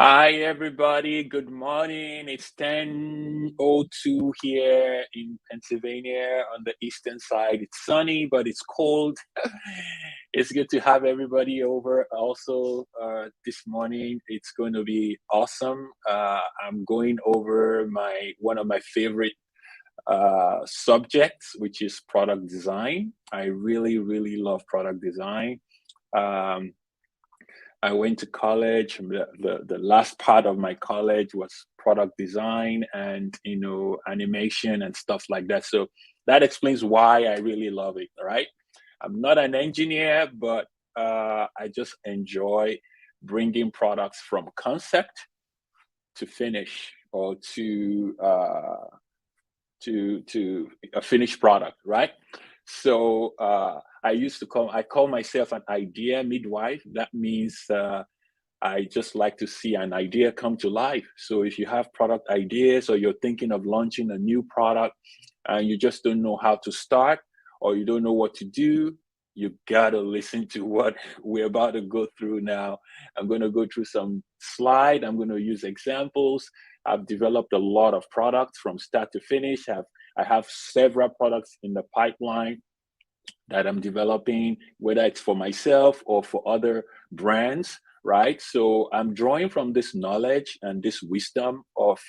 Hi, everybody. Good morning. It's 10:02 here in Pennsylvania on the eastern side. It's sunny, but it's cold. It's good to have everybody over also this morning. It's going to be awesome. I'm going over one of my favorite subjects, which is product design. I really, really love product design. Um, I went to college. The last part of my college was product design and animation and stuff like that. So that explains why I really love it. All right, I'm not an engineer, but I just enjoy bringing products from concept to finish or to a finished product, right? So I call myself an idea midwife. That means I just like to see an idea come to life. So if you have product ideas or you're thinking of launching a new product and you just don't know how to start or you don't know what to do, you gotta listen to what we're about to go through now. I'm going to go through some slide. I'm going to use examples. I've developed a lot of products from start to finish. I have several products in the pipeline that I'm developing, whether it's for myself or for other brands, right? So I'm drawing from this knowledge and this wisdom of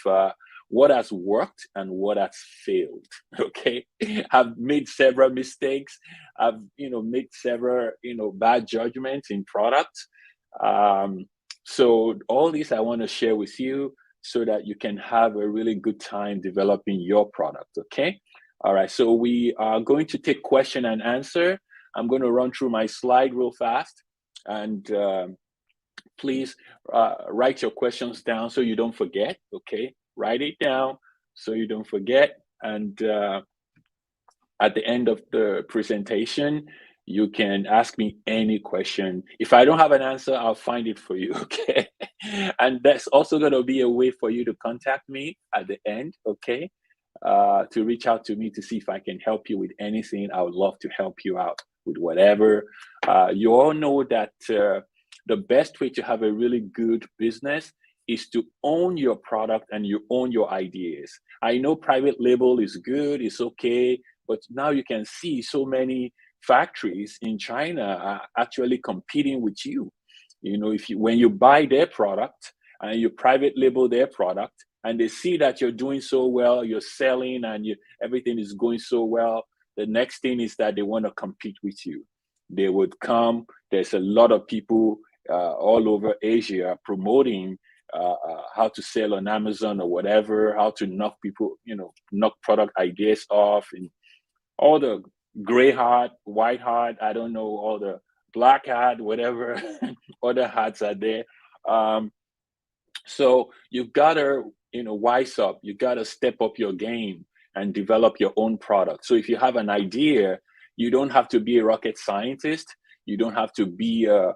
what has worked and what has failed. Okay, I've made several mistakes. I've made several bad judgments in products. So all this I want to share with you so that you can have a really good time developing your product. Okay. All right, so we are going to take question and answer. I'm going to run through my slide real fast, and please write your questions down so you don't forget. Okay, write it down so you don't forget. And at the end of the presentation, you can ask me any question. If I don't have an answer, I'll find it for you. Okay, and that's also going to be a way for you to contact me at the end. Okay. To reach out to me to see if I can help you with anything. I would love to help you out with whatever. You all know that the best way to have a really good business is to own your product and you own your ideas. I know private label is good, it's okay, but now you can see so many factories in China are actually competing with you. When you buy their product and you private label their product, and they see that you're doing so well, you're selling, and everything is going so well, the next thing is that they want to compete with you. They would come. There's a lot of people all over Asia promoting how to sell on Amazon or whatever, how to knock people, knock product ideas off, and all the gray hat, white hat, I don't know, all the black hat, whatever other hats are there. So you've got to, wise up. You got to step up your game and develop your own product. So if you have an idea, you don't have to be a rocket scientist. You don't have to be a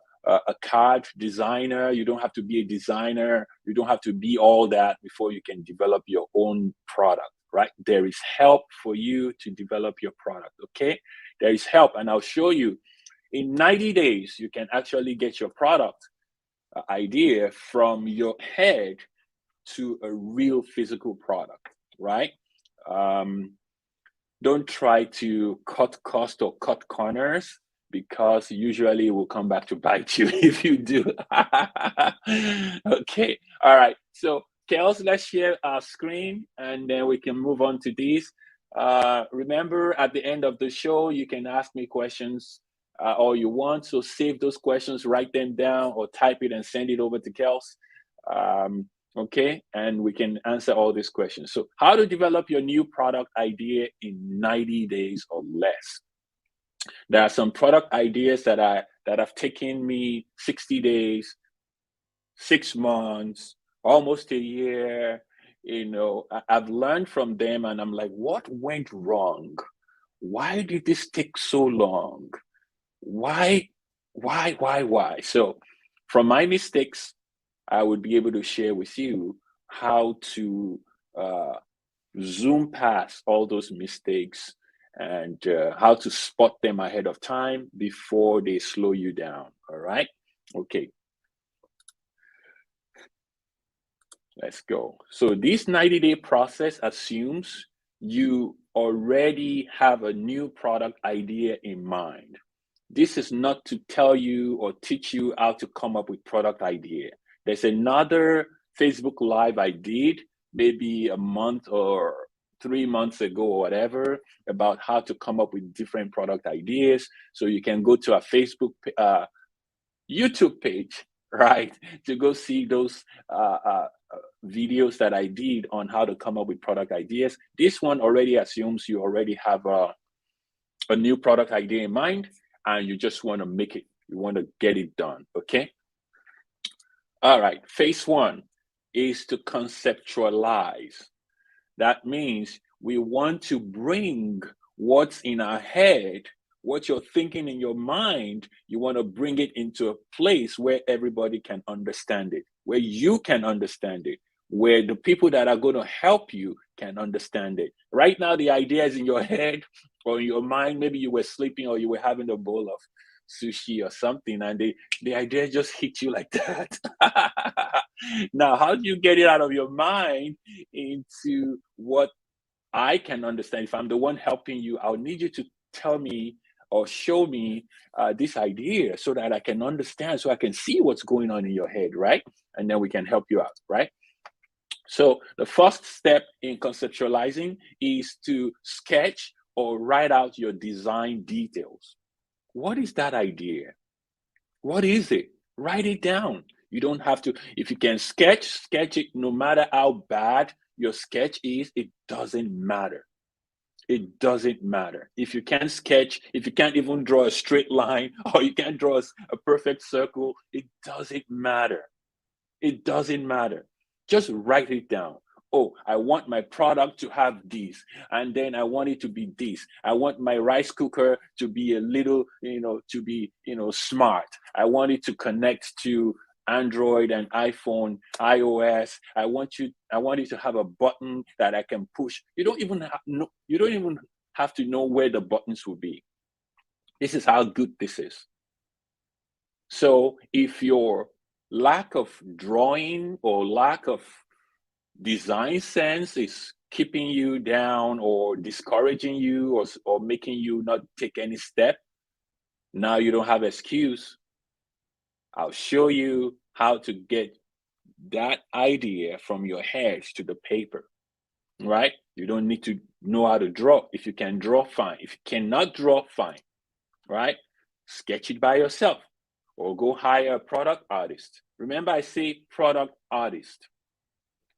CAD designer. You don't have to be a designer. You don't have to be all that before you can develop your own product, right? There is help for you to develop your product, okay? There is help, and I'll show you. In 90 days, you can actually get your product idea from your head to a real physical product, right? Don't try to cut cost or cut corners, because usually it will come back to bite you if you do. Okay, all right. So, Kels, let's share our screen and then we can move on to these. Remember, at the end of the show, you can ask me questions all you want. So save those questions, write them down, or type it and send it over to Kels. Okay, and we can answer all these questions. So how to develop your new product idea in 90 days or less. There are some product ideas that have taken me 60 days, 6 months, almost a year. I've learned from them and I'm like, what went wrong? Why did this take so long? Why? So from my mistakes, I would be able to share with you how to zoom past all those mistakes and how to spot them ahead of time before they slow you down. All right. Okay. Let's go. So this 90-day process assumes you already have a new product idea in mind. This is not to tell you or teach you how to come up with product idea. There's another Facebook Live I did maybe a month or 3 months ago or whatever about how to come up with different product ideas. So you can go to our Facebook, YouTube page, right, to go see those videos that I did on how to come up with product ideas. This one already assumes you already have a new product idea in mind and you just want to make it, you want to get it done, okay? All right, phase one is to conceptualize. That means we want to bring what's in our head, what you're thinking in your mind, you want to bring it into a place where everybody can understand it, where you can understand it, where the people that are going to help you can understand it. Right now, the idea is in your head or in your mind. Maybe you were sleeping or you were having a bowl of sushi or something, and the idea just hit you like that. Now, how do you get it out of your mind into what I can understand? If I'm the one helping you, I'll need you to tell me or show me this idea so that I can understand, so I can see what's going on in your head, right? And then we can help you out, right? So the first step in conceptualizing is to sketch or write out your design details. What is that idea? What is it? Write it down. You don't have to, if you can sketch it, no matter how bad your sketch is, it doesn't matter. It doesn't matter. If you can't sketch, if you can't even draw a straight line or you can't draw a perfect circle, it doesn't matter. It doesn't matter. Just write it down. Oh, I want my product to have this, and then I want it to be this. I want my rice cooker to be a little, to be, smart. I want it to connect to Android and iPhone, iOS. I want it to have a button that I can push. You don't even have to know where the buttons will be. This is how good this is. So if your lack of drawing or lack of design sense is keeping you down or discouraging you or making you not take any step, now you don't have excuse. I'll show you how to get that idea from your head to the paper, right? You don't need to know how to draw. If you can draw, fine. If you cannot draw, fine, right? Sketch it by yourself or go hire a product artist. Remember, I say product artist.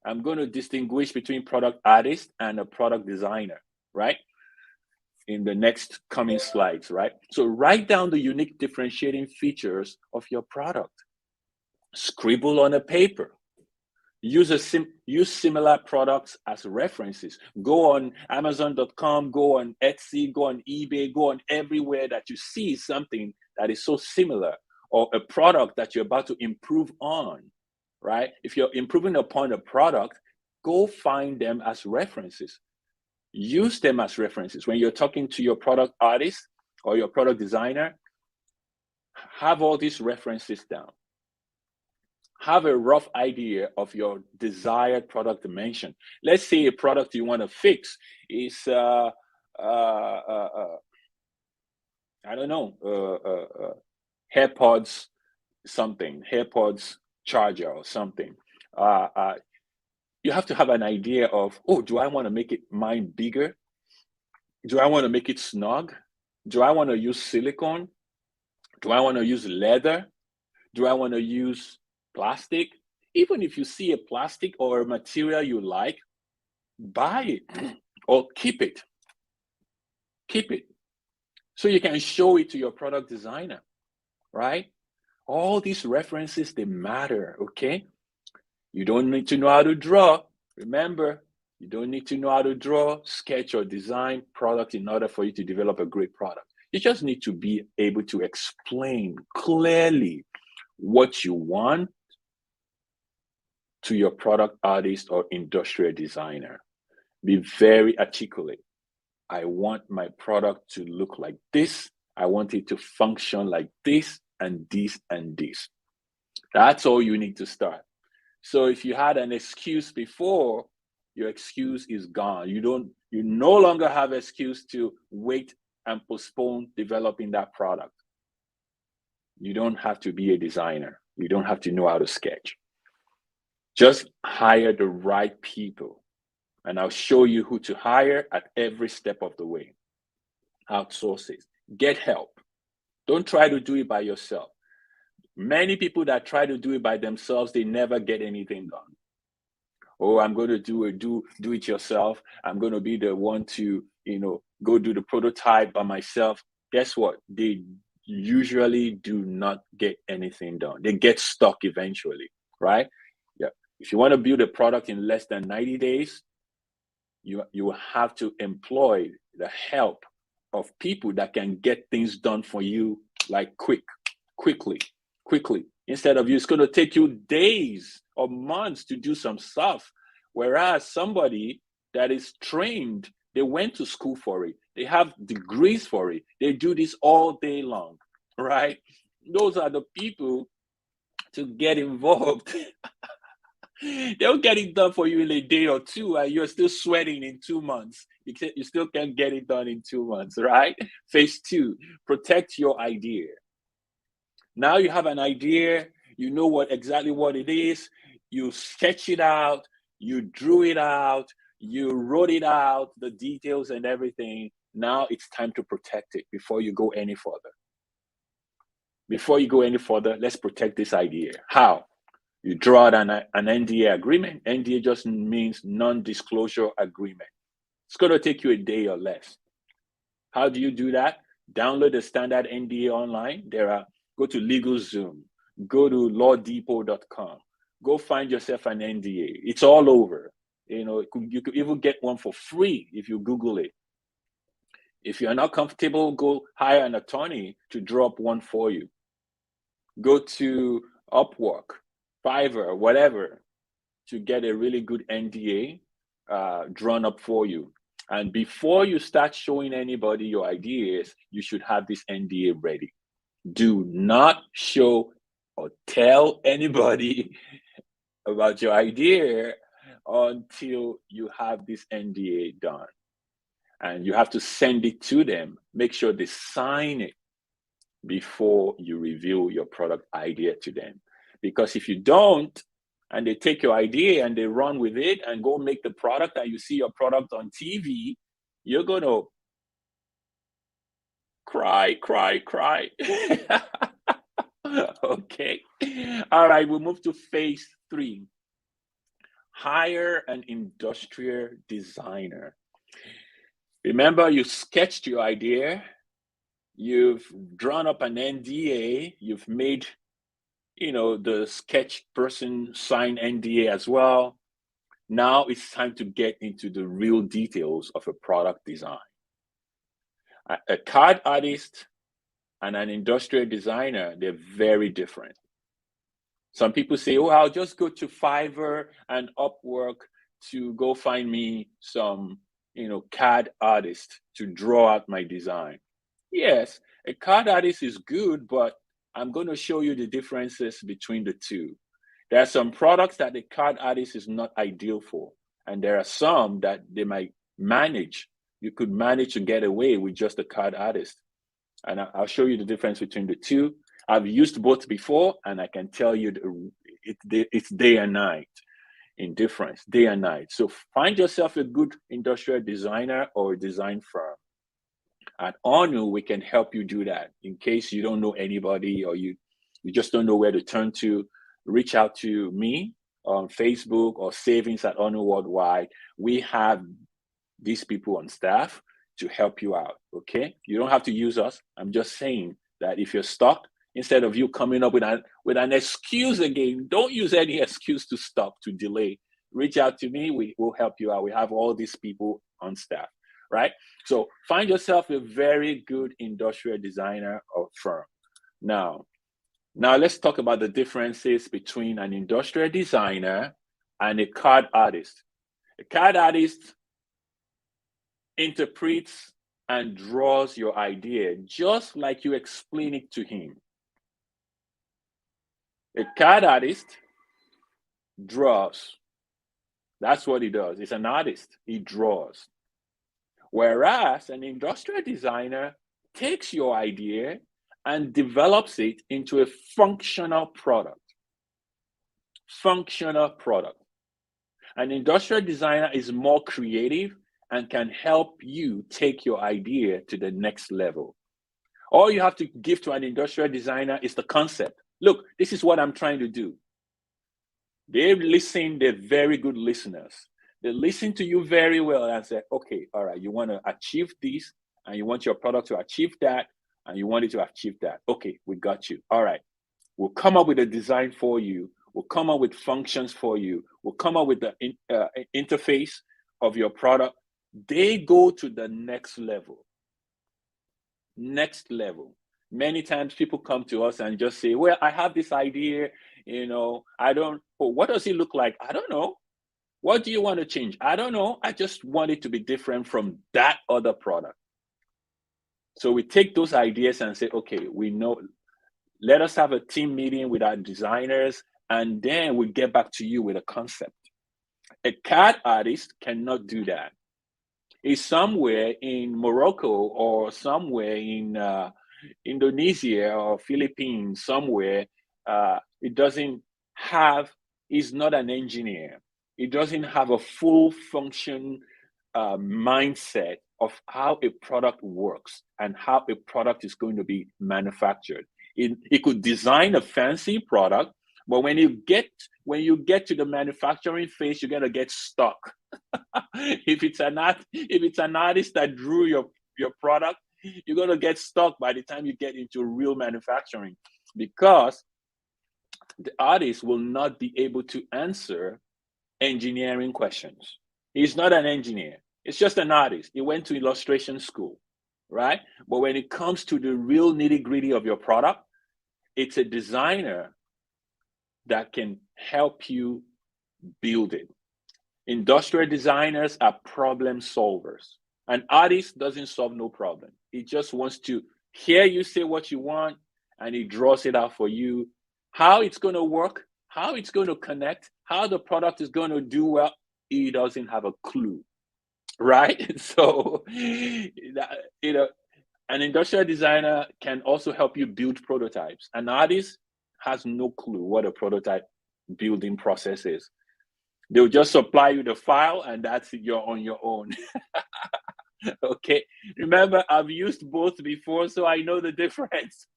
I'm going to distinguish between product artist and a product designer, right? In the next coming slides, right? So write down the unique differentiating features of your product. Scribble on a paper. Use similar products as references. Go on Amazon.com, go on Etsy, go on eBay, go on everywhere that you see something that is so similar or a product that you're about to improve on. Right? If you're improving upon a product, go find them as references. Use them as references. When you're talking to your product artist or your product designer, have all these references down. Have a rough idea of your desired product dimension. Let's say a product you want to fix is, I don't know, AirPods something, AirPods charger or something. You have to have an idea of, oh, do I want to make mine bigger? Do I want to make it snug? Do I want to use silicone? Do I want to use leather? Do I want to use plastic? Even if you see a plastic or a material you like, buy it or keep it. Keep it. So you can show it to your product designer, right? All these references, they matter, okay? You don't need to know how to draw. Remember, you don't need to know how to draw, sketch, or design product in order for you to develop a great product. You just need to be able to explain clearly what you want to your product artist or industrial designer. Be very articulate. I want my product to look like this. I want it to function like this and this and this. That's all you need to start. So if you had an excuse before, your excuse is gone. You no longer have excuse to wait and postpone developing that product. You don't have to be a designer. You don't have to know how to sketch. Just hire the right people, and I'll show you who to hire at every step of the way. Outsource it. Get help. Don't try to do it by yourself. Many people that try to do it by themselves, they never get anything done. Oh, I'm going to do it yourself. I'm going to be the one to, go do the prototype by myself. Guess what? They usually do not get anything done. They get stuck eventually, right? Yeah. If you want to build a product in less than 90 days, you have to employ the help of people that can get things done for you, like quickly. Instead of it's going to take you days or months to do some stuff. Whereas somebody that is trained, they went to school for it. They have degrees for it. They do this all day long, right? Those are the people to get involved. They'll get it done for you in a day or two, and you're still sweating in 2 months. You still can't get it done in 2 months, right? Phase 2, protect your idea. Now you have an idea, you know exactly what it is, you sketch it out, you drew it out, you wrote it out, the details and everything. Now it's time to protect it before you go any further. Before you go any further, let's protect this idea. How? You draw out an NDA agreement. NDA just means non-disclosure agreement. It's going to take you a day or less. How do you do that? Download the standard NDA online. Go to LegalZoom, go to lawdepot.com, go find yourself an NDA. It's all over. You could even get one for free if you Google it. If you're not comfortable, go hire an attorney to draw up one for you. Go to Upwork, Fiverr, whatever, to get a really good NDA drawn up for you. And before you start showing anybody your ideas, you should have this NDA ready. Do not show or tell anybody about your idea until you have this NDA done. And you have to send it to them. Make sure they sign it before you reveal your product idea to them. Because if you don't, and they take your idea and they run with it and go make the product, and you see your product on TV, you're going to cry. Okay. All right, we'll move to phase 3. Hire an industrial designer. Remember, you sketched your idea, you've drawn up an NDA, you've made, the sketch person sign NDA as well. Now it's time to get into the real details of a product design. A card artist and an industrial designer, they're very different. Some people say, oh, I'll just go to Fiverr and Upwork to go find me some, card artist to draw out my design. Yes, a card artist is good, but I'm going to show you the differences between the two. There are some products that the card artist is not ideal for, and there are some that they might manage. You could manage to get away with just a card artist. And I'll show you the difference between the two. I've used both before, and I can tell you it's day and night in difference, day and night. So find yourself a good industrial designer or a design firm. At HONU, we can help you do that. In case you don't know anybody or you just don't know where to turn to, reach out to me on Facebook or Savings at HONU Worldwide. We have these people on staff to help you out, okay? You don't have to use us. I'm just saying that if you're stuck, instead of you coming up with an excuse again, don't use any excuse to stop, to delay. Reach out to me. We will help you out. We have all these people on staff, right? So find yourself a very good industrial designer or firm. Now let's talk about the differences between an industrial designer and a card artist. A card artist interprets and draws your idea just like you explain it to him. A card artist draws. That's what he does. He's an artist. He draws. Whereas an industrial designer takes your idea and develops it into a functional product. Functional product. An industrial designer is more creative and can help you take your idea to the next level. All you have to give to an industrial designer is the concept. Look, this is what I'm trying to do. They listen, they're very good listeners. They listen to you very well and say, okay, all right, you want to achieve this, and you want your product to achieve that, and you want it to achieve that. Okay, we got you. All right, we'll come up with a design for you. We'll come up with functions for you. We'll come up with the interface of your product. They go to the next level. Next level. Many times people come to us and just say, well, I have this idea, what does it look like? I don't know. What do you want to change? I don't know. I just want it to be different from that other product. So we take those ideas and say, okay, we know, let us have a team meeting with our designers, and then we get back to you with a concept. A CAD artist cannot do that. He's somewhere in Morocco or somewhere in Indonesia or Philippines, somewhere. He's not an engineer. He doesn't have a full function mindset of how a product works and how a product is going to be manufactured. He could design a fancy product, but when you get to the manufacturing phase, you're gonna get stuck. If it's an artist that drew your product, you're gonna get stuck by the time you get into real manufacturing, because the artist will not be able to answer engineering questions. He's not an engineer. It's just an artist. He went to illustration school, right? But when it comes to the real nitty-gritty of your product, it's a designer that can help you build it. Industrial designers are problem solvers. An artist doesn't solve no problem. He just wants to hear you say what you want, and he draws it out for you. How it's going to work, how it's going to connect, how the product is going to do well, he doesn't have a clue, right? So, an industrial designer can also help you build prototypes. An artist has no clue what a prototype building process is. They'll just supply you the file, and that's it, you're on your own. Okay, remember, I've used both before, so I know the difference.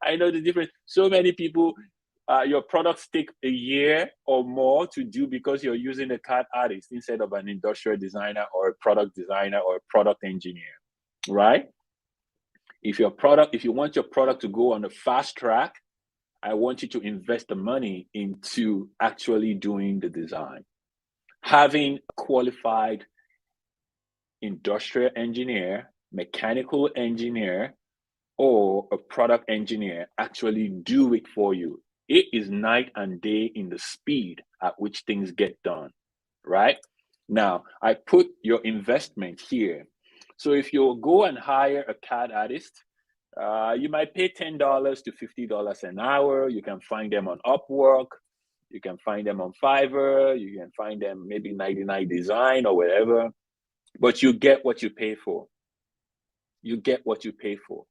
I know the difference. So many people, your products take a year or more to do because you're using a CAD artist instead of an industrial designer or a product designer or a product engineer, right? If you want your product to go on a fast track, I want you to invest the money into actually doing the design. Having a qualified industrial engineer, mechanical engineer, or a product engineer actually do it for you. It is night and day in the speed at which things get done, right? Now, I put your investment here. So if you go and hire a CAD artist, you might pay $10 to $50 an hour. You can find them on Upwork. You can find them on Fiverr. You can find them maybe 99 Design or whatever. But you get what you pay for. You get what you pay for.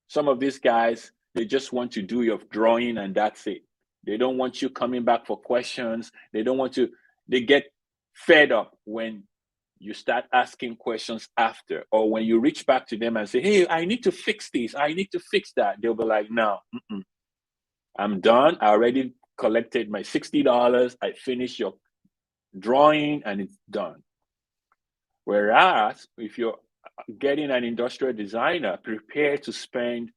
Some of these guys, they just want to do your drawing and that's it. They don't want you coming back for questions. They get fed up when you start asking questions after, or when you reach back to them and say, hey, I need to fix this, I need to fix that. They'll be like, no, I'm done. I already collected my $60. I finished your drawing and it's done. Whereas if you're getting an industrial designer, prepare to spend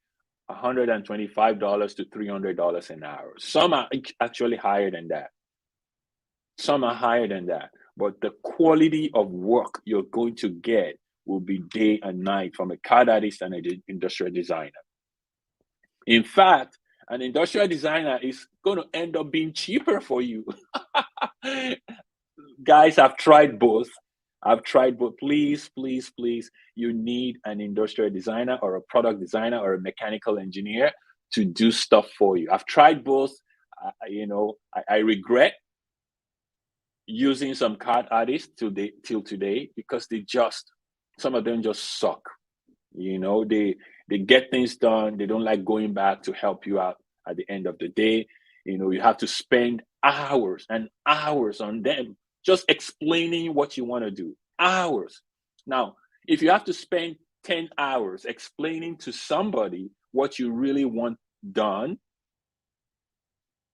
$125 to $300 an hour. Some are actually higher than that. Some are higher than that. But the quality of work you're going to get will be day and night from a CAD artist and an industrial designer. In fact, an industrial designer is going to end up being cheaper for you. Guys, I've tried both. Please, please, please, you need an industrial designer or a product designer or a mechanical engineer to do stuff for you. I've tried both. I regret using some card artists till today, because some of them just suck. They get things done. They don't like going back to help you out at the end of the day. You have to spend hours and hours on them just explaining what you want to do. Hours. Now, if you have to spend 10 hours explaining to somebody what you really want done,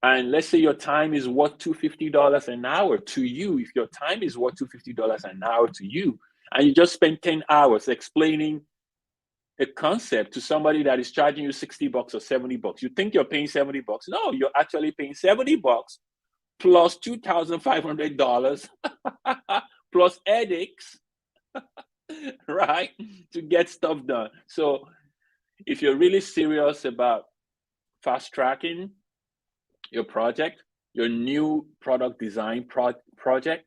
and let's say your time is worth $250 an hour to you, if your time is worth $250 an hour to you, and you just spend 10 hours explaining a concept to somebody that is charging you $60 or $70, you think you're paying $70. No, you're actually paying $70 plus $2,500 plus headaches, right, to get stuff done. So if you're really serious about fast tracking your project, your new product design project,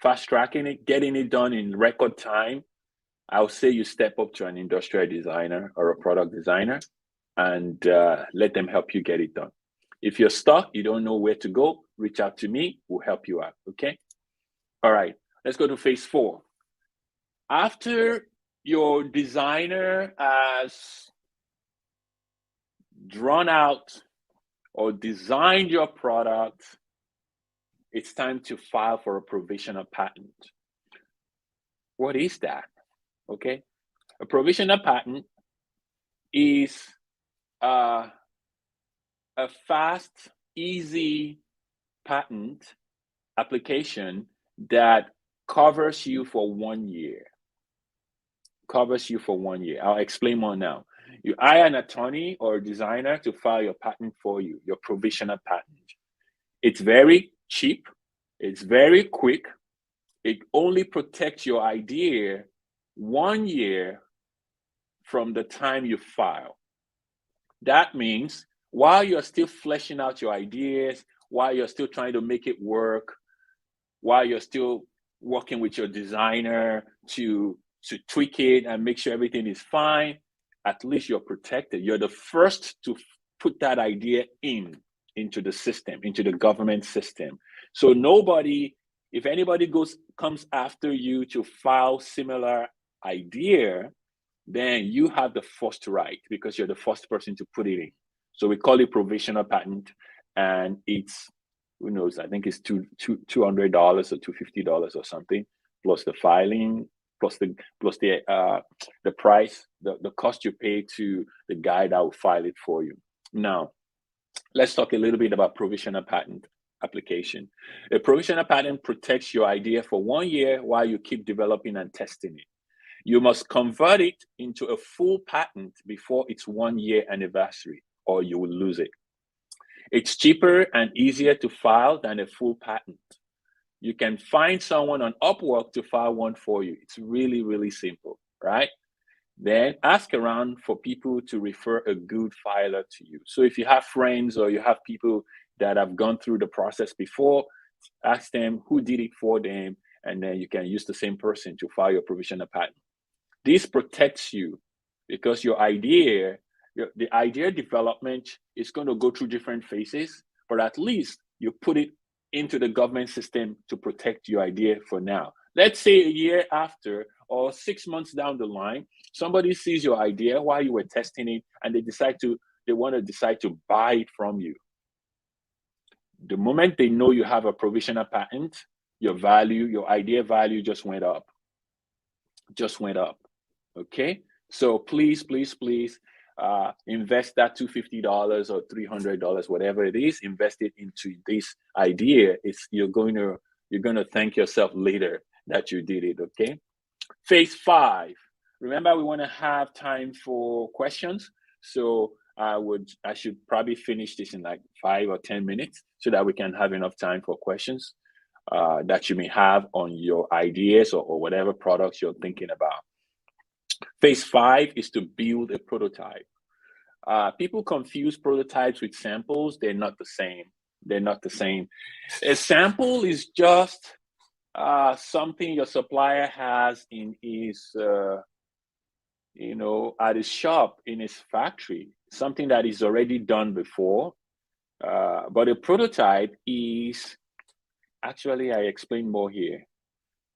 fast tracking it, getting it done in record time, I'll say you step up to an industrial designer or a product designer and let them help you get it done. If you're stuck, you don't know where to go, reach out to me, we'll help you out, okay? All right, let's go to phase 4. After your designer has drawn out or designed your product, it's time to file for a provisional patent. What is that? Okay, a provisional patent is a fast, easy patent application that covers you for 1 year. Covers you for 1 year. I'll explain more now. You hire an attorney or a designer to file your patent for you, your provisional patent. It's very cheap. It's very quick. It only protects your idea 1 year from the time you file. That means while you're still fleshing out your ideas, while you're still trying to make it work, while you're still working with your designer to tweak it and make sure everything is fine, at least you're protected. You're the first to put that idea into the system, into the government system. So if anybody comes after you to file similar idea, then you have the first right because you're the first person to put it in. So we call it provisional patent, and it's, who knows, I think it's $200 or $250 or something, plus the filing, plus the price, the cost you pay to the guy that will file it for you. Now, let's talk a little bit about provisional patent application. A provisional patent protects your idea for 1 year while you keep developing and testing it. You must convert it into a full patent before its 1 year anniversary, or you will lose it. It's cheaper and easier to file than a full patent. You can find someone on Upwork to file one for you. It's really, really simple, right? Then ask around for people to refer a good filer to you. So if you have friends or you have people that have gone through the process before, ask them who did it for them, and then you can use the same person to file your provisional patent. This protects you because the idea development is going to go through different phases, but at least you put it into the government system to protect your idea for now. Let's say a year after or 6 months down the line, somebody sees your idea while you were testing it and they want to decide to buy it from you. The moment they know you have a provisional patent, your idea value just went up. Okay, so please invest that $250 or $300, whatever it is, invest it into this idea. You're going to thank yourself later that you did it. Okay, phase 5. Remember, we want to have time for questions, so I should probably finish this in like 5 or 10 minutes so that we can have enough time for questions that you may have on your ideas or whatever products you're thinking about. Phase 5 is to build a prototype. People confuse prototypes with samples. They're not the same. A sample is just something your supplier has in his, at his shop, in his factory, something that is already done before. But a prototype is, actually, I explain more here.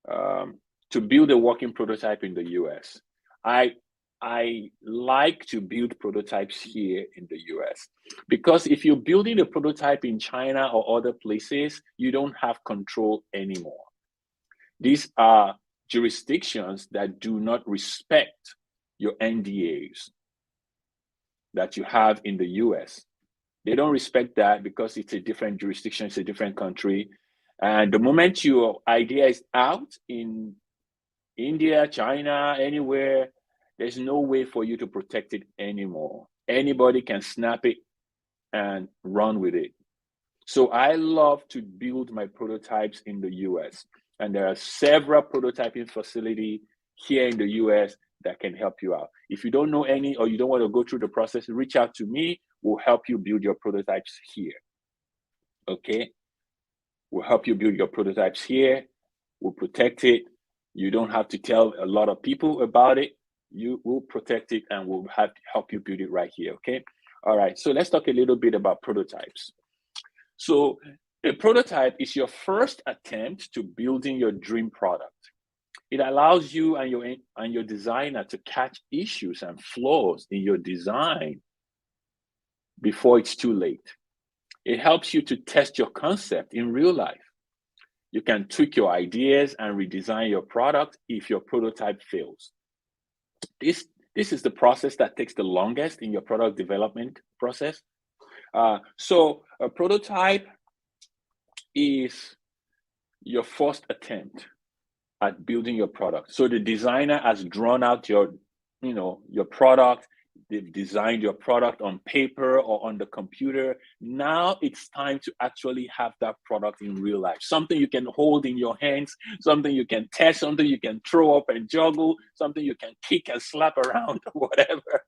To build a working prototype in the US, I like to build prototypes here in the US, because if you're building a prototype in China or other places, you don't have control anymore. These are jurisdictions that do not respect your NDAs that you have in the US. They don't respect that because it's a different jurisdiction, it's a different country. And the moment your idea is out in India, China, anywhere, there's no way for you to protect it anymore. Anybody can snap it and run with it. So I love to build my prototypes in the US. And there are several prototyping facilities here in the US that can help you out. If you don't know any, or you don't want to go through the process, reach out to me. We'll help you build your prototypes here. Okay? We'll help you build your prototypes here. We'll protect it. You don't have to tell a lot of people about it. You will protect it, and we'll help you build it right here. Okay? All right. So let's talk a little bit about prototypes. So a prototype is your first attempt to building your dream product. It allows you and your designer to catch issues and flaws in your design before it's too late. It helps you to test your concept in real life. You can tweak your ideas and redesign your product if your prototype fails. This is the process that takes the longest in your product development process. So a prototype is your first attempt at building your product. So the designer has drawn out your product. They've designed your product on paper or on the computer. Now it's time to actually have that product in real life. Something you can hold in your hands, something you can test, something you can throw up and juggle, something you can kick and slap around or whatever.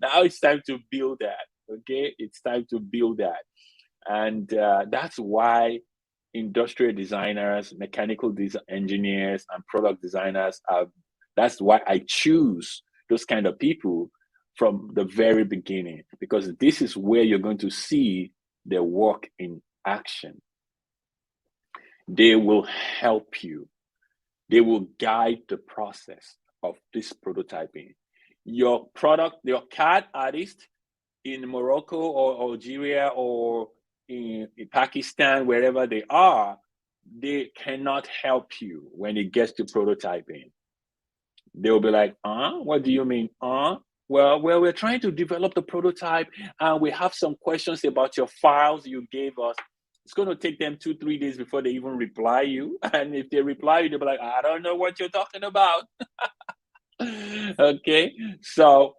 Now it's time to build that, okay? It's time to build that. And that's why industrial designers, mechanical engineers, and product designers that's why I choose those kind of people from the very beginning, because this is where you're going to see their work in action. They will help you. They will guide the process of this prototyping. Your product, your CAD artist in Morocco or Algeria or in Pakistan, wherever they are, they cannot help you when it gets to prototyping. They'll be like, what do you mean? Well, we're trying to develop the prototype, and we have some questions about your files you gave us. It's going to take them 2-3 days before they even reply you. And if they reply you, they'll be like, I don't know what you're talking about. Okay, so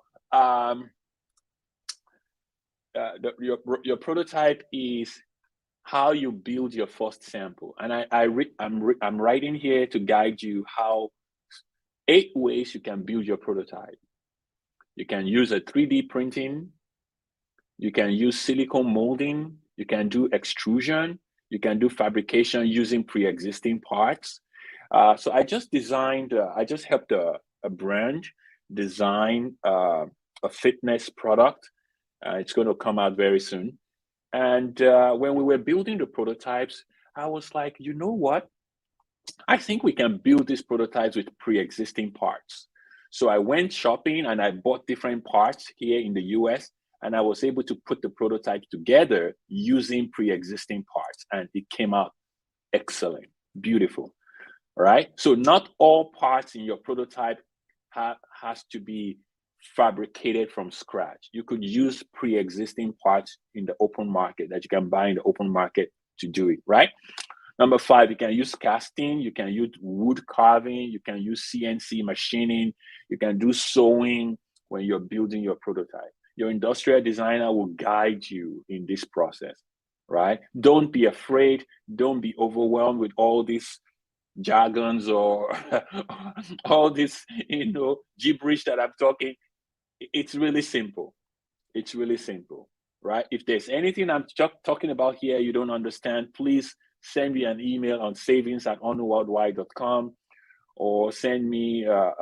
your prototype is how you build your first sample. And I'm writing here to guide you how 8 ways you can build your prototype. You can use a 3D printing. You can use silicone molding. You can do extrusion. You can do fabrication using pre-existing parts. So I just helped a brand design a fitness product. It's going to come out very soon. And when we were building the prototypes, I was like, you know what? I think we can build these prototypes with pre-existing parts. So I went shopping and I bought different parts here in the US, and I was able to put the prototype together using pre-existing parts, and it came out excellent, beautiful, right? So not all parts in your prototype has to be fabricated from scratch. You could use pre-existing parts in the open market that you can buy in the open market to do it, right? Number 5, you can use casting, you can use wood carving, you can use CNC machining, you can do sewing when you're building your prototype. Your industrial designer will guide you in this process, right? Don't be afraid. Don't be overwhelmed with all these jargons or all this, gibberish that I'm talking. It's really simple. It's really simple, right? If there's anything I'm talking about here you don't understand, please send me an email on savings@honuworldwide.com, or send me a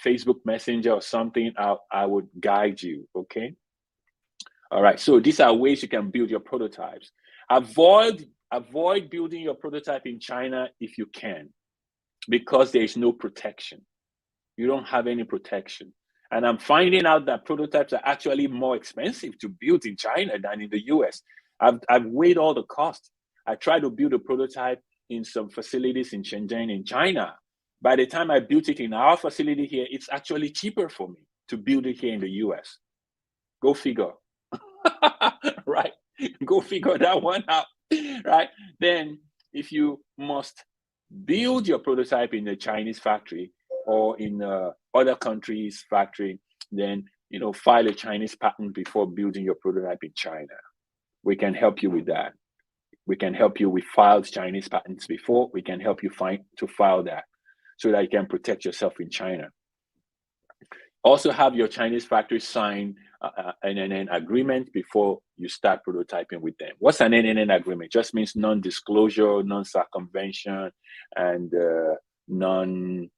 Facebook Messenger or something. I would guide you, okay? All right, so these are ways you can build your prototypes. Avoid building your prototype in China if you can, because there is no protection. You don't have any protection. And I'm finding out that prototypes are actually more expensive to build in China than in the US. I've weighed all the costs. I tried to build a prototype in some facilities in Shenzhen in China. By the time I built it in our facility here, it's actually cheaper for me to build it here in the US. Go figure. Right? Go figure that one out. Right? Then, if you must build your prototype in a Chinese factory or in other countries' factory, then file a Chinese patent before building your prototype in China. We can help you with that. We can help you with filed Chinese patents before. We can help you file that so that you can protect yourself in China. Also have your Chinese factory sign an NNN agreement before you start prototyping with them. What's an NNN agreement? Just means non-disclosure, non-circumvention, and non-compete.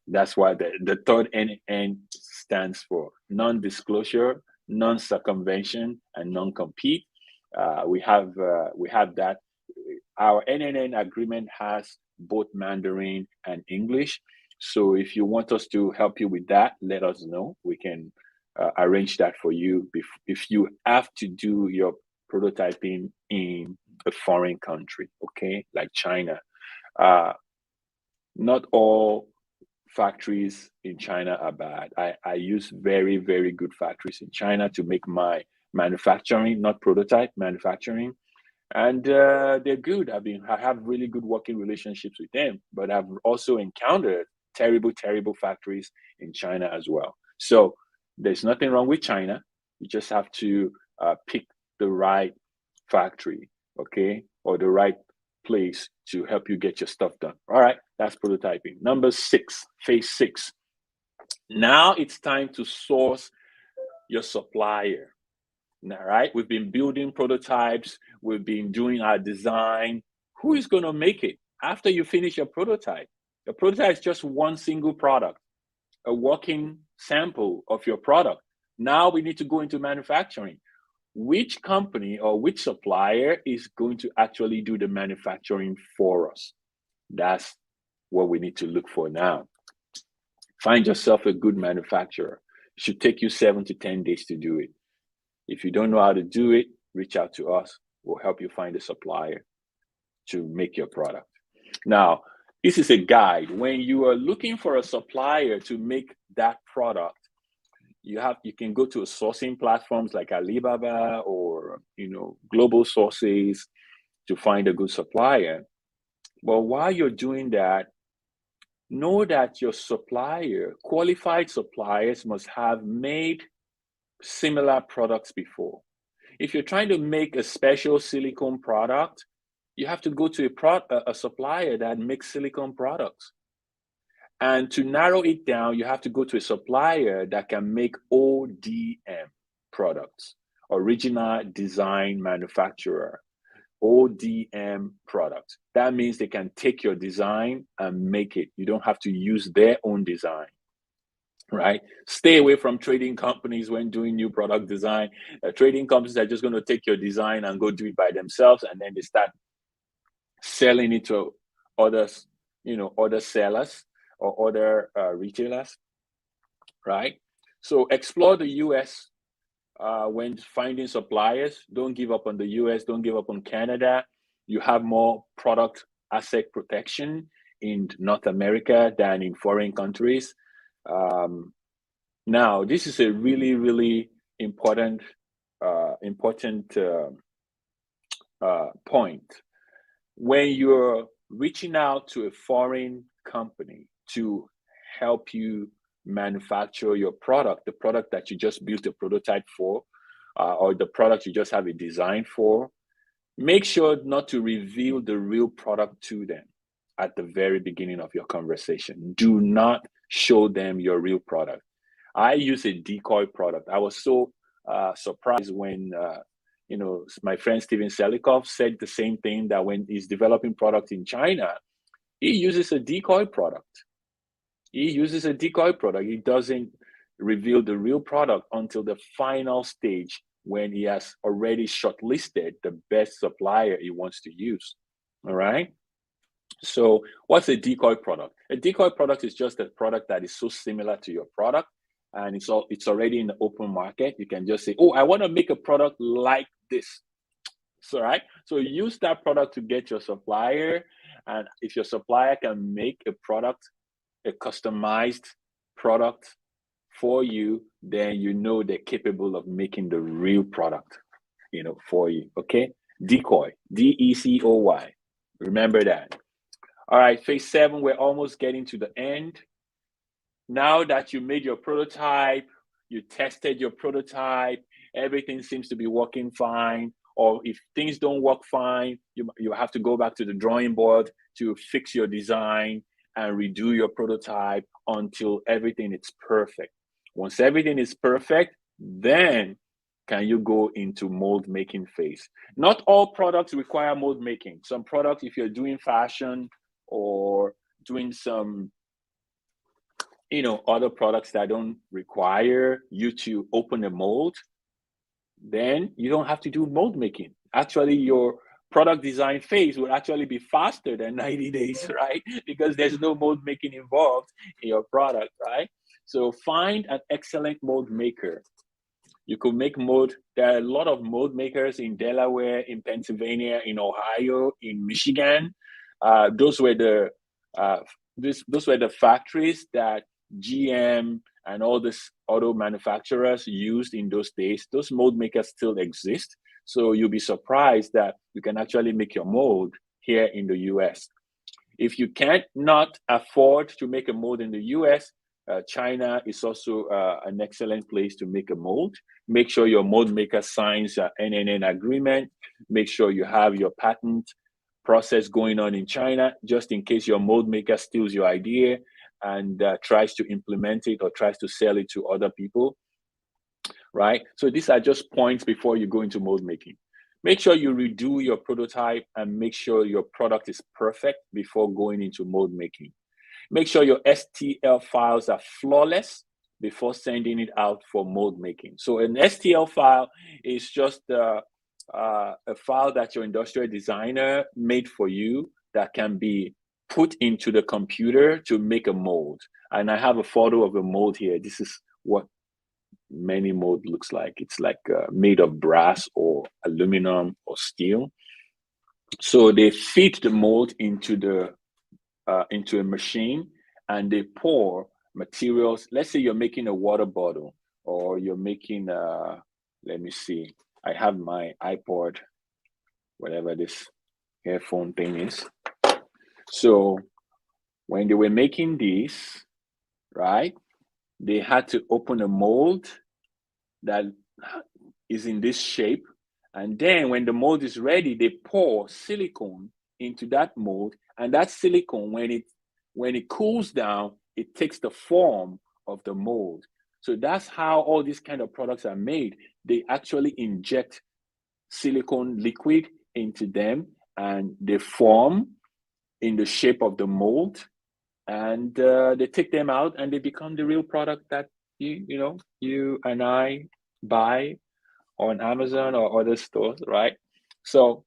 That's why the third NNN stands for non-disclosure, non-circumvention, and non-compete. We have that. Our NNN agreement has both Mandarin and English. So if you want us to help you with that, let us know. We can arrange that for you if you have to do your prototyping in a foreign country, okay, like China. Not all factories in China are bad. I use very, very good factories in China to make my manufacturing, not prototype, manufacturing. And they're good. I have really good working relationships with them, but I've also encountered terrible factories in China as well. So there's nothing wrong with China. You just have to pick the right factory, okay, or the right place to help you get your stuff done. All right, that's prototyping. Number 6, phase 6. Now it's time to source your supplier. All right, we've been building prototypes. We've been doing our design. Who is going to make it after you finish your prototype? Your prototype is just one single product, a working sample of your product. Now we need to go into manufacturing. Which company or which supplier is going to actually do the manufacturing for us? That's what we need to look for now. Find yourself a good manufacturer. It should take you 7 to 10 days to do it. If you don't know how to do it, reach out to us. We'll help you find a supplier to make your product. Now, this is a guide. When you are looking for a supplier to make that product, you can go to sourcing platforms like Alibaba or global sources to find a good supplier. But while you're doing that, know that your qualified suppliers must have made similar products before. If you're trying to make a special silicone product, you have to go to a supplier that makes silicone products. And to narrow it down, you have to go to a supplier that can make ODM products, original design manufacturer, ODM products. That means they can take your design and make it. You don't have to use their own design. Right? Stay away from trading companies when doing new product design. Trading companies are just going to take your design and go do it by themselves, and then they start selling it to others, other sellers or other retailers, right? So explore the US when finding suppliers. Don't give up on the US. Don't give up on Canada. You have more product asset protection in North America than in foreign countries. Now, this is a really, really important point. When you're reaching out to a foreign company to help you manufacture your product, the product that you just built a prototype for, or the product you just have a design for, make sure not to reveal the real product to them at the very beginning of your conversation. Do not show them your real product. I use a decoy product. I was so surprised when my friend Steven Selikov said the same thing, that when he's developing products in China, he uses a decoy product. He doesn't reveal the real product until the final stage when he has already shortlisted the best supplier he wants to use. All right. So what's a decoy product? A decoy product is just a product that is so similar to your product and it's already in the open market. You can just say, oh, I want to make a product like this. So, right. So use that product to get your supplier. And if your supplier can make a product, a customized product for you, then you know they're capable of making the real product, for you. Okay. Decoy, DECOY. Remember that. All right. Phase 7, we're almost getting to the end. Now that you made your prototype, you tested your prototype, everything seems to be working fine. Or if things don't work fine, you have to go back to the drawing board to fix your design and redo your prototype until everything is perfect. Once everything is perfect, then can you go into mold making phase. Not all products require mold making. Some products, if you're doing fashion or doing some other products that don't require you to open a mold, then you don't have to do mold making. Actually, your product design phase will actually be faster than 90 days, right? Because there's no mold making involved in your product, right? So find an excellent mold maker. You could make mold. There are a lot of mold makers in Delaware, in Pennsylvania, in Ohio, in Michigan. Those were the factories that GM and all these auto manufacturers used in those days. Those mold makers still exist. So you'll be surprised that you can actually make your mold here in the US. If you can't not afford to make a mold in the US, China is also an excellent place to make a mold. Make sure your mold maker signs an NNN agreement. Make sure you have your patent process going on in China, just in case your mold maker steals your idea and tries to implement it or tries to sell it to other people, right? So these are just points before you go into mold making. Make sure you redo your prototype and make sure your product is perfect before going into mold making. Make sure your STL files are flawless before sending it out for mold making. So an STL file is just a file that your industrial designer made for you that can be put into the computer to make a mold. And I have a photo of a mold here. This is what many mold looks like. It's like made of brass or aluminum or steel. So they feed the mold into a machine and they pour materials. Let's say you're making a water bottle or you're making let me see. I have my iPod, whatever this earphone thing is. So when they were making this, right, they had to open a mold that is in this shape. And then when the mold is ready, they pour silicone into that mold. And that silicone, when it cools down, it takes the form of the mold. So that's how all these kind of products are made. They actually inject silicone liquid into them and they form in the shape of the mold, and they take them out and they become the real product that you and I buy on Amazon or other stores, right? So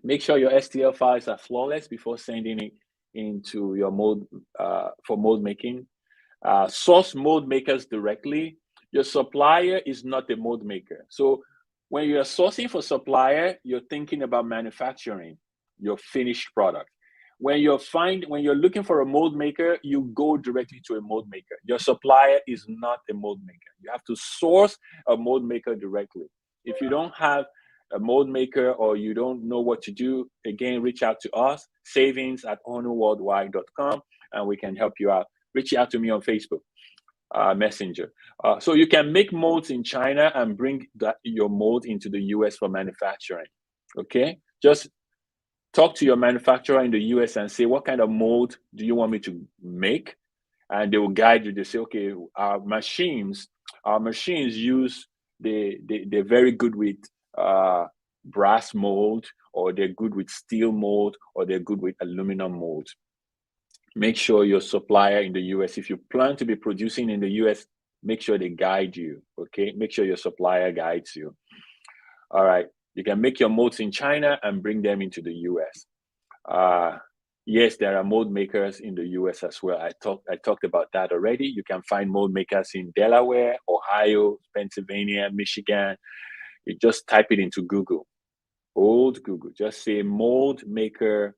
make sure your STL files are flawless before sending it into your mold for mold making. Source mold makers directly. Your supplier is not a mold maker. So when you're sourcing for supplier, you're thinking about manufacturing your finished product. When you're looking for a mold maker, you go directly to a mold maker. Your supplier is not a mold maker. You have to source a mold maker directly. If you don't have a mold maker or you don't know what to do, again, reach out to us, savings@HONUWorldwide.com, and we can help you out. Reach out to me on Facebook Messenger. So you can make molds in China and bring your mold into the US for manufacturing. Okay, just talk to your manufacturer in the US and say, what kind of mold do you want me to make? And they will guide you. They say, okay, our machines use, they're very good with brass mold, or they're good with steel mold, or they're good with aluminum mold. Make sure your supplier in the US, if you plan to be producing in the US, make sure they guide you, okay? Make sure your supplier guides you. All right, you can make your molds in China and bring them into the US. Yes, there are mold makers in the US as well. I talked about that already. You can find mold makers in Delaware, Ohio, Pennsylvania, Michigan. You just type it into Google, old Google. Just say mold maker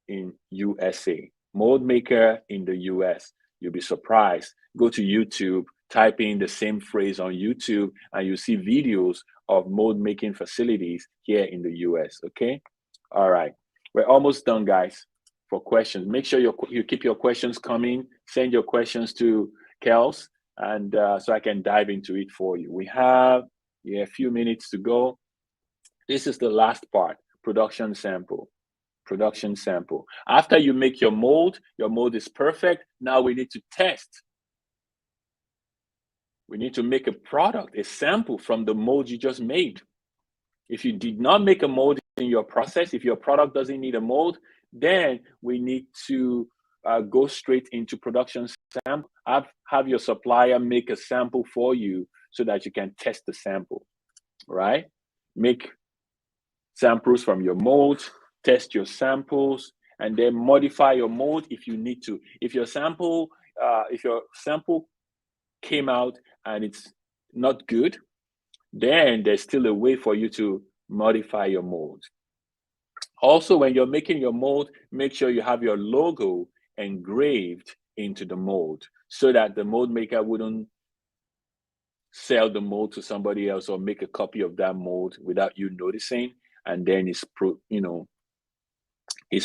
in USA, mold maker in the US. You'll be surprised. Go to YouTube, type in the same phrase on YouTube, and you see videos of mold making facilities here in the US. Okay. All right. We're almost done, guys. For questions, make sure you keep your questions coming. Send your questions to Kels, and so I can dive into it for you. We have a few minutes to go. This is the last part: production sample. Production sample. After you make your mold is perfect. Now we need to test. We need to make a product, a sample from the mold you just made. If you did not make a mold in your process, if your product doesn't need a mold, then we need to go straight into production sample. Have your supplier make a sample for you so that you can test the sample, right? Make samples from your mold, test your samples, and then modify your mold if you need to. If your sample came out and it's not good, then there's still a way for you to modify your mold. Also, when you're making your mold, make sure you have your logo engraved into the mold so that the mold maker wouldn't sell the mold to somebody else or make a copy of that mold without you noticing, and then it's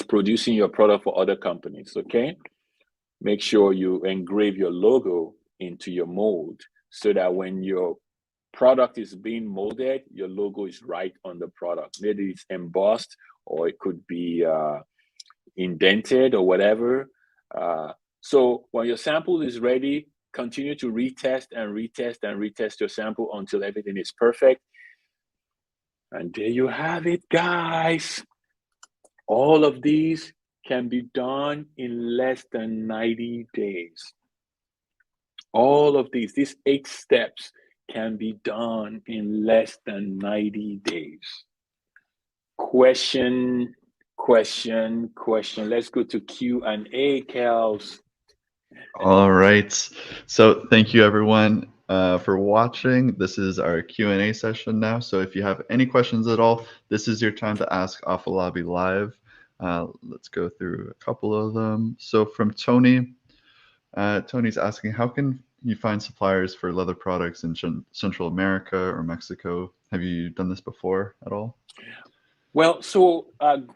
producing your product for other companies. Okay, make sure you engrave your logo into your mold so that when your product is being molded, your logo is right on the product. Maybe it's embossed, or it could be indented or whatever. So when your sample is ready, continue to retest and retest and retest your sample until everything is perfect. And there you have it, guys. All of these can be done in less than 90 days. All of these 8 steps can be done in less than 90 days. Question. Let's go to Q&A, Kels. All right. So thank you, everyone, for watching. This is our Q&A session now. So if you have any questions at all, this is your time to ask Afolabi live. Let's go through a couple of them. So from Tony, Tony's asking, how can you find suppliers for leather products in Central America or Mexico? Have you done this before at all? Well, so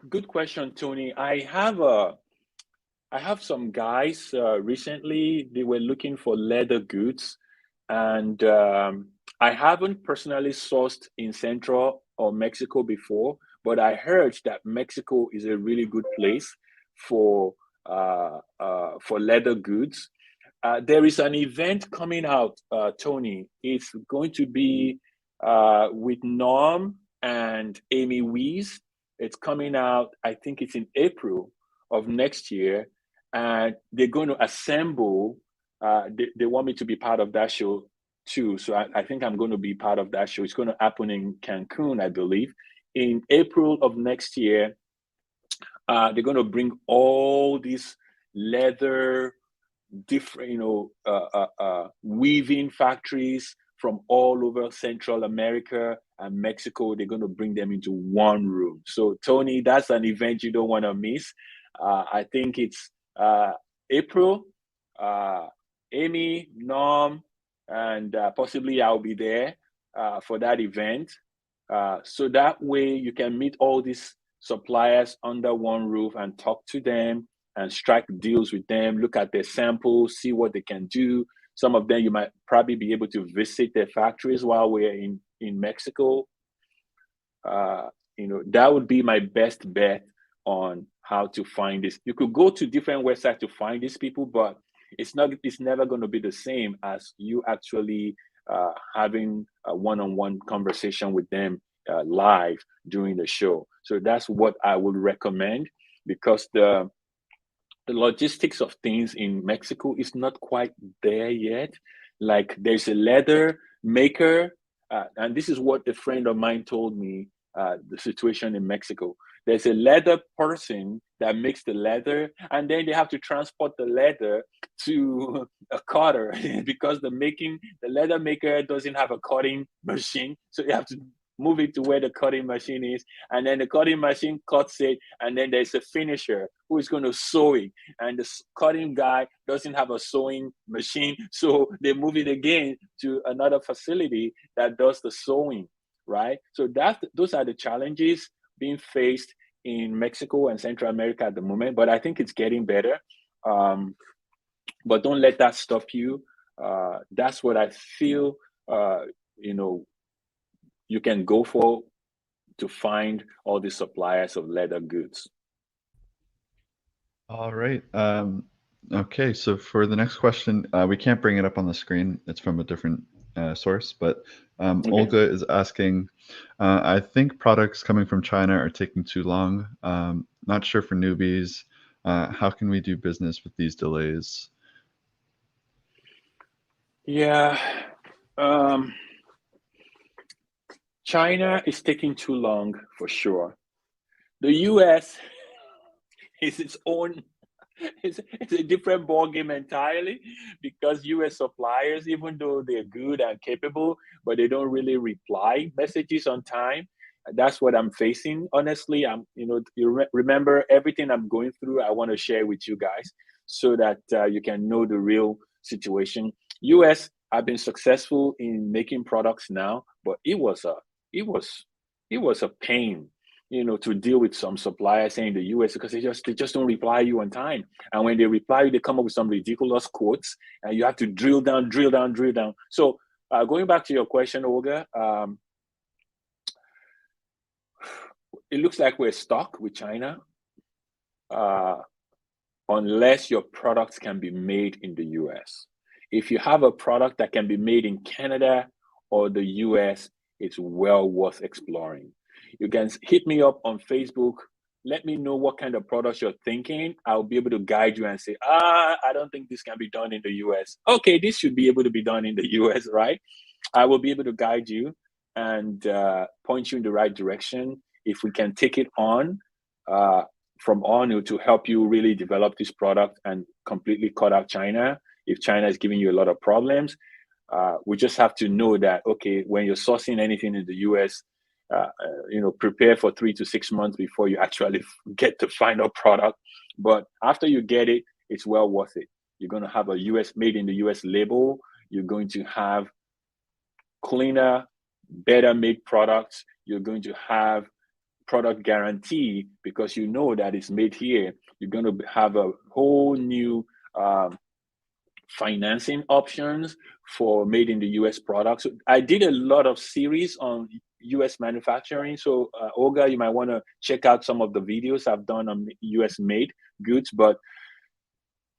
good question, Tony. I have some guys recently. They were looking for leather goods, and I haven't personally sourced in Central or Mexico before, but I heard that Mexico is a really good place for leather goods. There is an event coming out, Tony. It's going to be with Norm and Amy Wees. It's coming out, I think it's in April of next year, and they're going to assemble. They want me to be part of that show too, so I think I'm going to be part of that show. It's going to happen in Cancun, I believe, in April of next year. They're going to bring all these leather, different, weaving factories from all over Central America and Mexico. They're going to bring them into one room. So, Tony, that's an event you don't want to miss. I think it's April. Amy, Norm, and possibly I'll be there for that event. So that way you can meet all these suppliers under one roof and talk to them and strike deals with them, look at their samples, see what they can do. Some of them you might probably be able to visit their factories while we're in Mexico. That would be my best bet on how to find this. You could go to different websites to find these people, but it's never going to be the same as you actually having a one-on-one conversation with them live during the show. So that's what I would recommend, because the logistics of things in Mexico is not quite there yet. Like there's a leather maker, and this is what a friend of mine told me, the situation in Mexico. There's a leather person that makes the leather, and then they have to transport the leather to a cutter because the leather maker doesn't have a cutting machine. So you have to move it to where the cutting machine is, and then the cutting machine cuts it, and then there's a finisher who is going to sew it, and the cutting guy doesn't have a sewing machine, so they move it again to another facility that does the sewing, right? So those are the challenges being faced in Mexico and Central America at the moment, but I think it's getting better. But don't let that stop you. That's what I feel, you can go for to find all the suppliers of leather goods. All right. Okay, so for the next question, we can't bring it up on the screen. It's from a different source, but Okay. Olga is asking, I think products coming from China are taking too long. Not sure for newbies. How can we do business with these delays? Yeah. China is taking too long for sure. The US is its own, it's a different ballgame entirely, because US suppliers, even though they're good and capable, but they don't really reply messages on time. That's what I'm facing. Honestly, remember everything I'm going through, I want to share with you guys so that you can know the real situation. US, I've been successful in making products now, but it was a pain, to deal with some suppliers in the US, because they just don't reply you on time. And when they reply you, they come up with some ridiculous quotes, and you have to drill down. So going back to your question, Olga, it looks like we're stuck with China, unless your products can be made in the US. If you have a product that can be made in Canada or the US, it's well worth exploring. You can hit me up on Facebook. Let me know what kind of products you're thinking. I'll be able to guide you and say, I don't think this can be done in the US. Okay, this should be able to be done in the US, right? I will be able to guide you and point you in the right direction. If we can take it on from HONU to help you really develop this product and completely cut out China, if China is giving you a lot of problems, we just have to know that, okay, when you're sourcing anything in the US, prepare for 3 to 6 months before you actually get the final product. But after you get it, it's well worth it. You're going to have a made in the US label. You're going to have cleaner, better made products. You're going to have product guarantee because you know that it's made here. You're going to have a whole new financing options for made in the US products. So I did a lot of series on US manufacturing. So Olga, you might want to check out some of the videos I've done on US made goods. But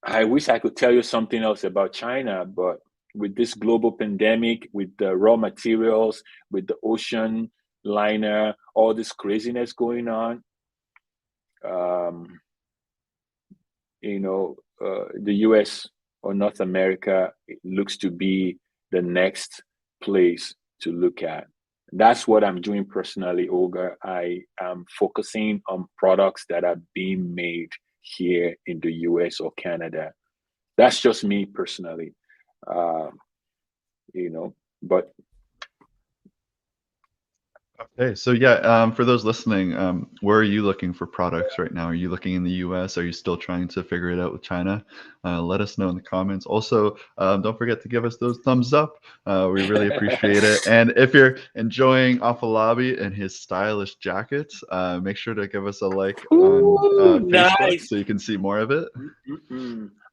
I wish I could tell you something else about China, but with this global pandemic, with the raw materials, with the ocean liner, all this craziness going on, the US or North America looks to be the next place to look at. That's what I'm doing personally, Olga. I am focusing on products that are being made here in the US or Canada. That's just me personally, but. Okay, so yeah, for those listening, where are you looking for products right now? Are you looking in the US? Are you still trying to figure it out with China? Let us know in the comments. Also, don't forget to give us those thumbs up. We really appreciate it. And if you're enjoying Afolabi and his stylish jackets, make sure to give us a like on Facebook Nice. so you can see more of it.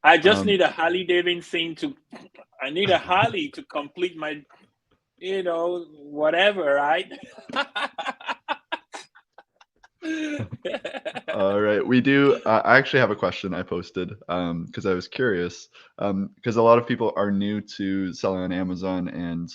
I just need a Harley Davidson I need a Harley to complete my, whatever, right? All right, we do. I actually have a question I posted because I was curious because a lot of people are new to selling on Amazon and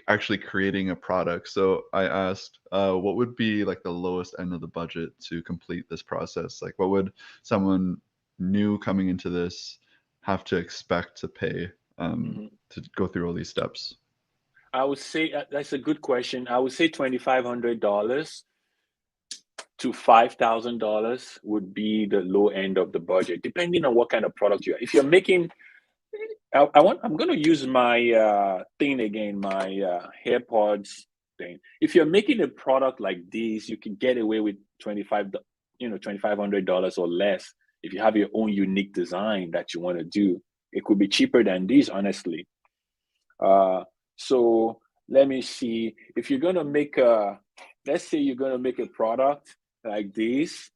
actually creating a product. So I asked, what would be like the lowest end of the budget to complete this process? Like, what would someone new coming into this have to expect to pay to go through all these steps? I would say that's a good question. I would say $2,500 to $5,000 would be the low end of the budget, depending on what kind of product you are. If you're making, I'm going to use my thing again, my AirPods thing. If you're making a product like this, you can get away with $2,500 or less. If you have your own unique design that you want to do, it could be cheaper than this, honestly. So let me see. If you're going to make let's say you're going to make a product like this,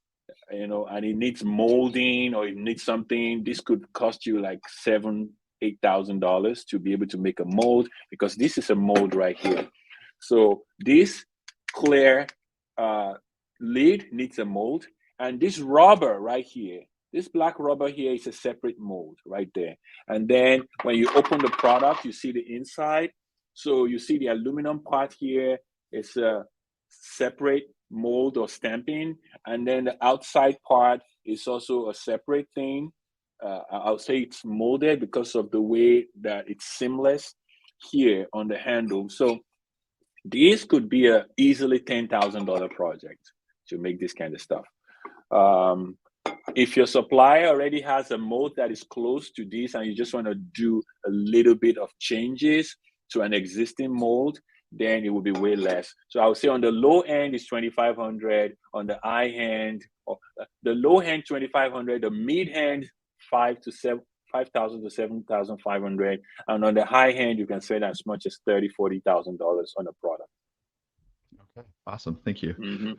and it needs molding or it needs something, this could cost you like $7,000-8,000 to be able to make a mold, because this is a mold right here. So this clear lid needs a mold, and this rubber right here, this black rubber here, is a separate mold right there. And then when you open the product, you see the inside. So you see the aluminum part here is a separate mold or stamping, and then the outside part is also a separate thing. I'll say it's molded because of the way that it's seamless here on the handle. So this could be a easily $10,000 project to make this kind of stuff. If your supplier already has a mold that is close to this and you just want to do a little bit of changes to an existing mold, then it will be way less. So I would say on the low end is 2,500, on the high end, the low end 2,500, the mid end 5,000 to 7,500, and on the high end you can spend as much as $30,000-40,000 on a product. Okay, awesome, thank you.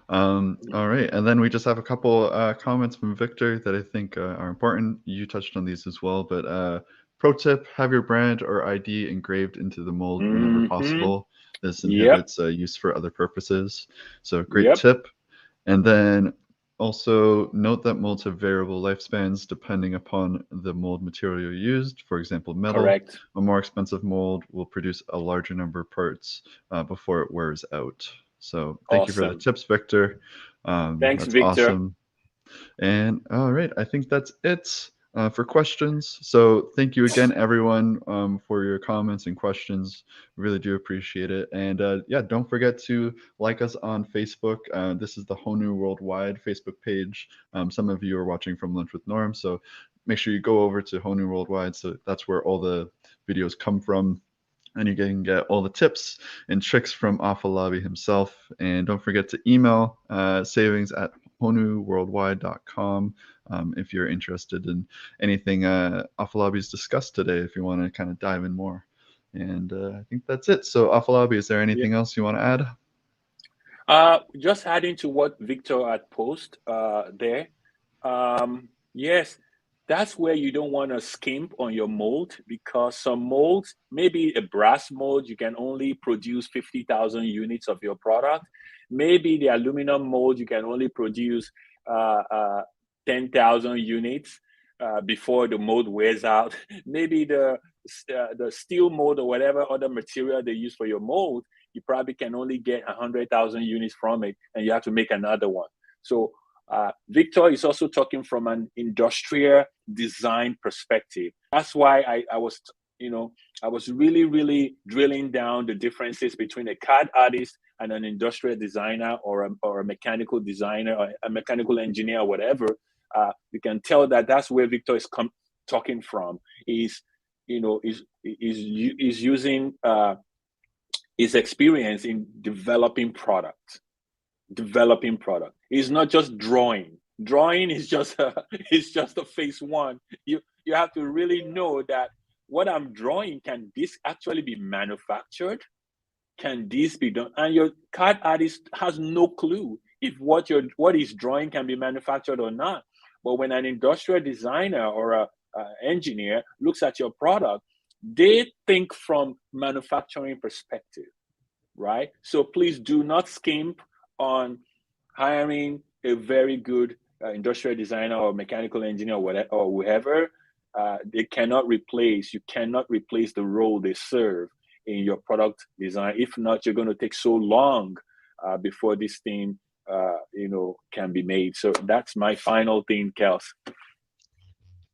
All right, and then we just have a couple comments from Victor that I think are important. You touched on these as well, but pro tip: have your brand or ID engraved into the mold whenever possible. This inhibits use for other purposes. So great tip. And then also note that molds have variable lifespans depending upon the mold material used. For example, metal. Correct. A more expensive mold will produce a larger number of parts before it wears out. So thank you for the tips, Victor. Thanks, that's Victor. Awesome. And all right, I think that's it for questions. So thank you again, everyone, for your comments and questions. Really do appreciate it. And yeah, don't forget to like us on Facebook. This is the HONU Worldwide Facebook page. Some of you are watching from Lunch with Norm, so make sure you go over to HONU Worldwide. So that's where all the videos come from. And you can get all the tips and tricks from Afolabi himself. And don't forget to email savings@honuworldwide.com if you're interested in anything Afolabi's discussed today, if you want to kind of dive in more. And I think that's it. So Afolabi, is there anything else you want to add? Just adding to what Victor had posted there. Yes. That's where you don't want to skimp on your mold, because some molds, maybe a brass mold, you can only produce 50,000 units of your product. Maybe the aluminum mold, you can only produce 10,000 units before the mold wears out. Maybe the steel mold or whatever other material they use for your mold, you probably can only get 100,000 units from it, and you have to make another one. So Victor is also talking from an industrial design perspective. That's why I was really drilling down the differences between a CAD artist and an industrial designer or a mechanical designer or a mechanical engineer or whatever. You can tell that that's where Victor is talking from. Is using his experience in developing product. It's not just drawing. Drawing is just a phase one. You have to really know that what I'm drawing, can this actually be manufactured? Can this be done? And your CAD artist has no clue if what he's drawing can be manufactured or not. But when an industrial designer or a engineer looks at your product, they think from manufacturing perspective, right? So please do not skimp on hiring a very good industrial designer or mechanical engineer or whoever. You cannot replace the role they serve in your product design. If not, you're going to take so long before this thing, can be made. So that's my final thing, Kels.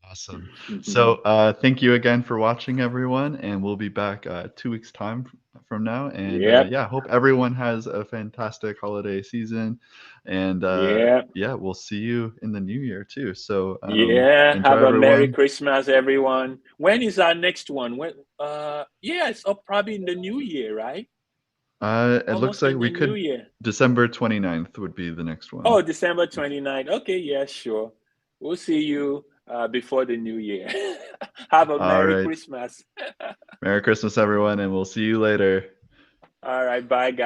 Awesome. So thank you again for watching, everyone, and we'll be back 2 weeks time from now. And Yep. yeah, hope everyone has a fantastic holiday season. And Yep. yeah, we'll see you in the new year too. So Yeah, enjoy, have a Merry everyone. Christmas, everyone. When is our next one? When? Yeah, it's up probably in the new year, right? It looks Almost like in we the new could year. December 29th would be the next one. Oh, December 29th. Okay, yeah, sure. We'll see you before the new year. Have a All Merry right. Christmas. Merry Christmas, everyone, and we'll see you later. All right, bye, guys.